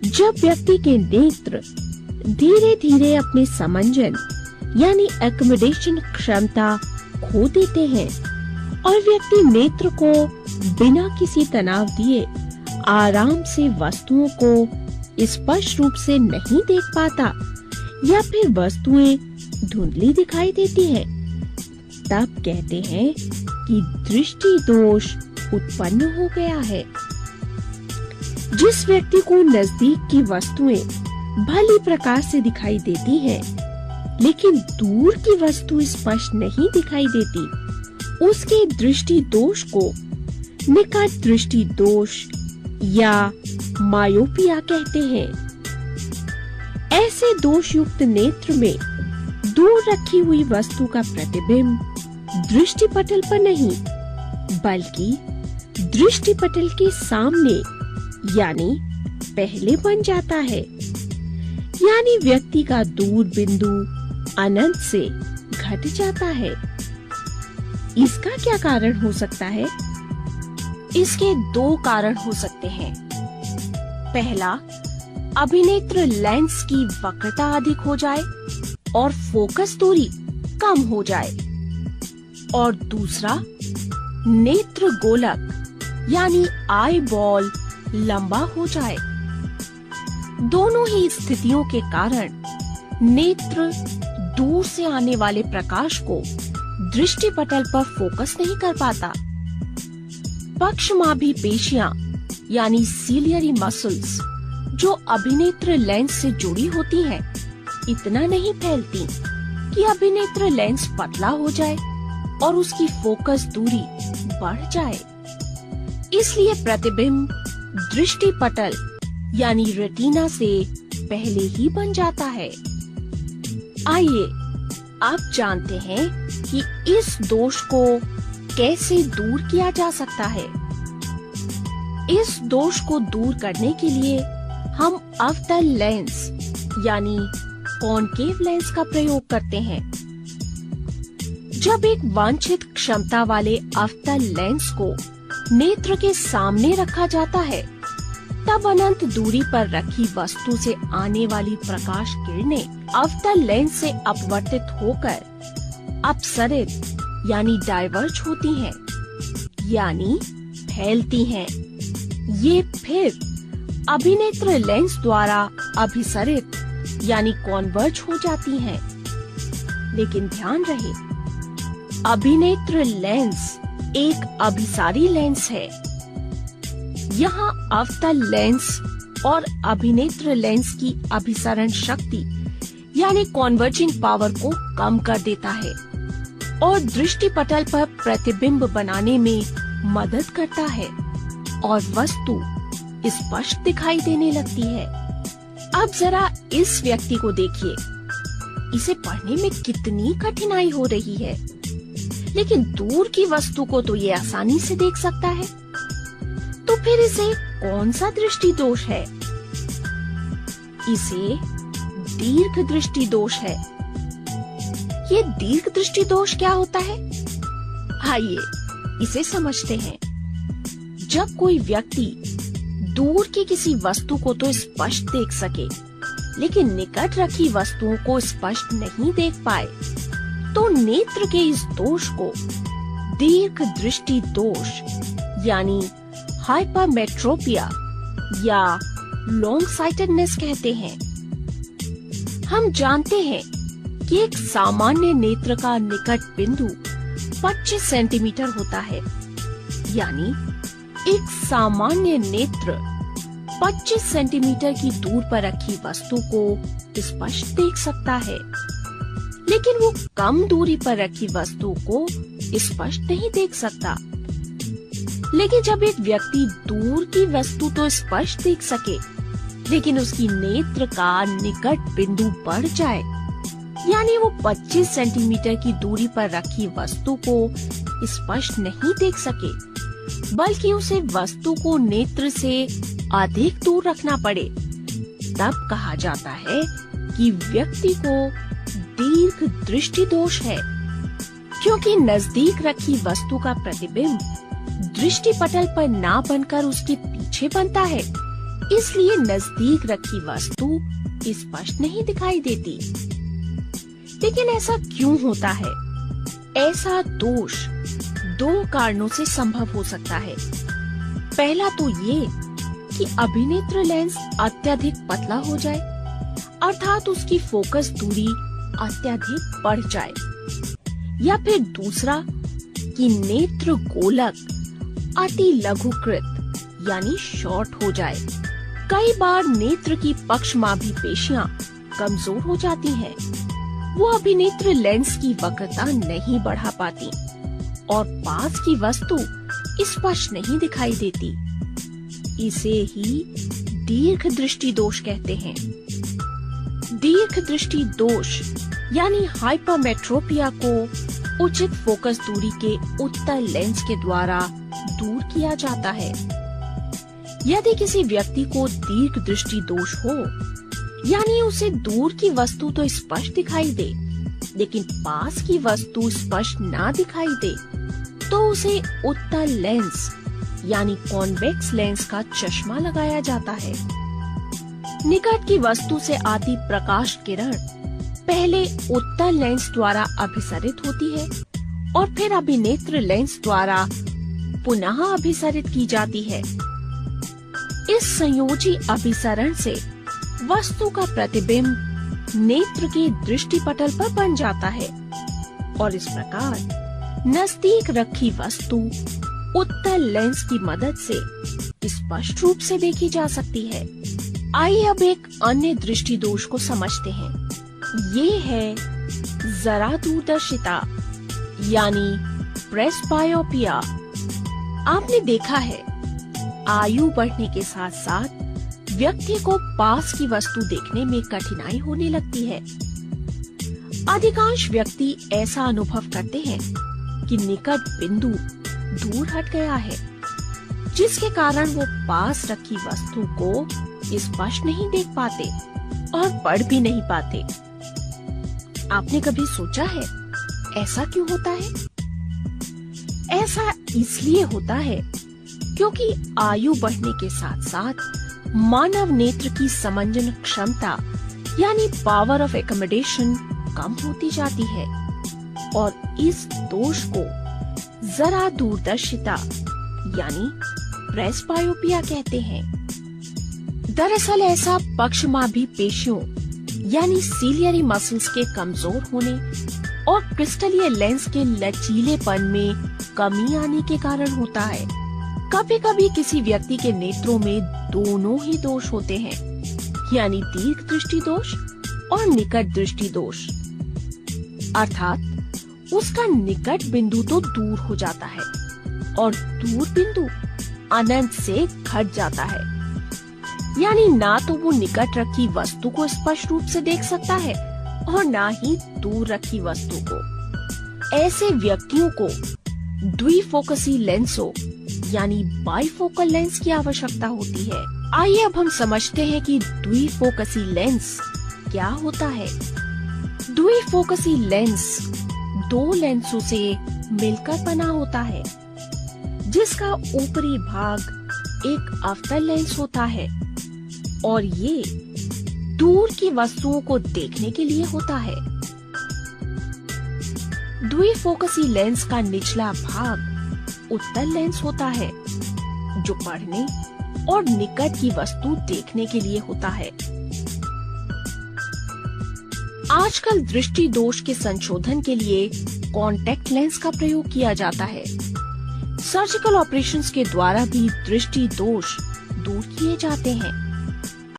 जब व्यक्ति के नेत्र धीरे धीरे अपने समंजन यानी एक्कोमोडेशन क्षमता खो देते हैं और व्यक्ति नेत्र को बिना किसी तनाव दिए आराम से वस्तुओं को स्पष्ट रूप से नहीं देख पाता या फिर वस्तुएं धुंधली दिखाई देती हैं, तब कहते हैं कि दृष्टि दोष उत्पन्न हो गया है। जिस व्यक्ति को नजदीक की वस्तुएं भली प्रकार से दिखाई देती हैं, लेकिन दूर की वस्तु स्पष्ट नहीं दिखाई देती, उसके दृष्टि दोष को निकट दृष्टि दोष या मायोपिया कहते हैं। ऐसे दोष युक्त नेत्र में दूर रखी हुई वस्तु का प्रतिबिंब दृष्टि पटल पर नहीं बल्कि दृष्टि पटल के सामने यानी पहले बन जाता है, यानी व्यक्ति का दूर बिंदु अनंत से घट जाता है। इसका क्या कारण हो सकता है? इसके दो कारण हो सकते हैं। पहला, अभिनेत्र लेंस की वक्रता अधिक हो जाए और फोकस दूरी कम हो जाए, और दूसरा, नेत्र गोलक यानी आई बॉल लंबा हो जाए। दोनों ही स्थितियों के कारण नेत्र दूर से आने वाले प्रकाश को दृष्टि पटल पर फोकस नहीं कर पाता। पक्षमाभी पेशियां यानी सीलियरी मसल्स जो अभिनेत्र लेंस से जुड़ी होती हैं, इतना नहीं फैलती कि अभिनेत्र लेंस पतला हो जाए और उसकी फोकस दूरी बढ़ जाए। इसलिए प्रतिबिंब दृष्टि पटल यानी रेटिना से पहले ही बन जाता है। आइए आप जानते हैं कि इस दोष को कैसे दूर किया जा सकता है। इस दोष को दूर करने के लिए हम अवतल लेंस यानी कॉनकेव लेंस का प्रयोग करते हैं। जब एक वांछित क्षमता वाले अवतल लेंस को नेत्र के सामने रखा जाता है, तब अनंत दूरी पर रखी वस्तु से आने वाली प्रकाश किरणें अवतल लेंस से अपवर्तित होकर अपसरित यानी डाइवर्ज होती हैं, यानी फैलती हैं। ये फिर अभिनेत्र लेंस द्वारा अभिसरित यानी कॉन्वर्ज हो जाती हैं। लेकिन ध्यान रहे, अभिनेत्र लेंस एक अभिसारी लेंस है। यहाँ अवतल लेंस और अभिनेत्र लेंस की अभिसरण शक्ति यानी कॉन्वर्जिंग पावर को कम कर देता है और दृष्टि पटल पर प्रतिबिंब बनाने में मदद करता है और वस्तु स्पष्ट दिखाई देने लगती है। अब जरा इस व्यक्ति को देखिए, इसे पढ़ने में कितनी कठिनाई हो रही है, लेकिन दूर की वस्तु को तो ये आसानी से देख सकता है। तो फिर इसे कौन सा दृष्टि दोष है? इसे दीर्घ दृष्टि दोष है। ये दीर्घ दृष्टि दोष क्या होता है? आइए इसे समझते हैं। जब कोई व्यक्ति दूर की किसी वस्तु को तो स्पष्ट देख सके, लेकिन निकट रखी वस्तुओं को स्पष्ट नहीं देख पाए, तो नेत्र के इस दोष को दीर्घ दृष्टि दोष यानी हाइपरमेट्रोपिया या लॉन्ग साइटेडनेस कहते हैं। हम जानते हैं कि एक सामान्य नेत्र का निकट बिंदु 25 सेंटीमीटर होता है, यानी एक सामान्य नेत्र 25 सेंटीमीटर की दूर पर रखी वस्तु को स्पष्ट देख सकता है, लेकिन वो कम दूरी पर रखी वस्तु को स्पष्ट नहीं देख सकता। लेकिन जब एक व्यक्ति दूर की वस्तु तो स्पष्ट देख सके, लेकिन उसकी नेत्र का निकट बिंदु बढ़ जाए, यानी वो 25 सेंटीमीटर की दूरी पर रखी वस्तु को स्पष्ट नहीं देख सके, बल्कि उसे वस्तु को नेत्र से अधिक दूर रखना पड़े, तब कहा जाता है कि व्यक्ति को दीर्घ दृष्टि दोष है, क्योंकि नजदीक रखी वस्तु का प्रतिबिंब दृष्टि पटल पर ना बनकर उसके पीछे पीछे बनता है, इसलिए नजदीक रखी वस्तु स्पष्ट नहीं दिखाई देती। लेकिन ऐसा क्यों होता है? ऐसा दोष दो कारणों से संभव हो सकता है। पहला तो ये कि अभिनेत्र लेंस अत्यधिक पतला हो जाए, अर्थात उसकी फोकस दूरी अत्यधिक बढ़ जाए, या फिर दूसरा कि नेत्र गोलक अति लघुकृत यानी शॉर्ट हो जाए। कई बार नेत्र की पक्षमाभी पेशियां कमजोर हो जाती हैं। वो अभिनेत्र लेंस की वक्रता नहीं बढ़ा पाती और पास की वस्तु स्पष्ट नहीं दिखाई देती। इसे ही दीर्घ दृष्टि दोष कहते हैं। दीर्घ दृष्टि दोष यानी हाइपरमेट्रोपिया को उचित फोकस दूरी के उत्तल लेंस के द्वारा दूर किया जाता है। यदि किसी व्यक्ति को दीर्घ दृष्टि दोष हो, यानी उसे दूर की वस्तु तो स्पष्ट दिखाई दे, लेकिन पास की वस्तु स्पष्ट ना दिखाई दे, तो उसे उत्तल लेंस यानी कॉन्वेक्स लेंस का चश्मा लगाया जाता है। निकट की वस्तु से आती प्रकाश किरण पहले उत्तल लेंस द्वारा अभिसरित होती है और फिर अभिनेत्र लेंस द्वारा पुनः अभिसरित की जाती है। इस संयोजी अभिसरण से वस्तु का प्रतिबिंब नेत्र के दृष्टिपटल पर बन जाता है और इस प्रकार नजदीक रखी वस्तु उत्तल लेंस की मदद से स्पष्ट रूप से देखी जा सकती है। आइए अब एक अन्य दृष्टि दोष को समझते हैं। ये है जरा दूरदर्शिता यानी प्रेसबायोपिया। आपने देखा है, आयु बढ़ने के साथ साथ व्यक्ति को पास की वस्तु देखने में कठिनाई होने लगती है। अधिकांश व्यक्ति ऐसा अनुभव करते हैं कि निकट बिंदु दूर हट गया है, जिसके कारण वो पास रखी वस्तु को स्पष्ट नहीं देख पाते और पढ़ भी नहीं पाते। आपने कभी सोचा है ऐसा क्यों होता है? ऐसा इसलिए होता है क्योंकि आयु बढ़ने के साथ साथ मानव नेत्र की समंजन क्षमता यानी पावर ऑफ एकोमोडेशन कम होती जाती है और इस दोष को जरा दूरदर्शिता यानी प्रेसबायोपिया कहते हैं। दरअसल ऐसा पक्षमाभी पेशियों यानी सीलियरी मसल्स के कमजोर होने और क्रिस्टलीय लेंस के लचीलेपन में कमी आने के कारण होता है। कभी कभी किसी व्यक्ति के नेत्रों में दोनों ही दोष होते हैं, यानी दीर्घ दृष्टि दोष और निकट दृष्टि दोष, अर्थात उसका निकट बिंदु तो दूर हो जाता है और दूर बिंदु अनंत से घट जाता है। यानी ना तो वो निकट रखी वस्तु को स्पष्ट रूप से देख सकता है और ना ही दूर रखी वस्तु को। ऐसे व्यक्तियों को द्विफोकसी लेंसों यानी बाइफोकल लेंस की आवश्यकता होती है। आइए अब हम समझते हैं कि द्विफोकसी लेंस क्या होता है। द्विफोकसी लेंस दो लेंसों से मिलकर बना होता है, जिसका ऊपरी भाग एक अवतल लेंस होता है और ये दूर की वस्तुओं को देखने के लिए होता है। द्विफोकसी लेंस का निचला भाग उत्तल लेंस होता है, जो पढ़ने और निकट की वस्तु देखने के लिए होता है। आजकल दृष्टि दोष के संशोधन के लिए कॉन्टैक्ट लेंस का प्रयोग किया जाता है। सर्जिकल ऑपरेशंस के द्वारा भी दृष्टि दोष दूर किए जाते हैं।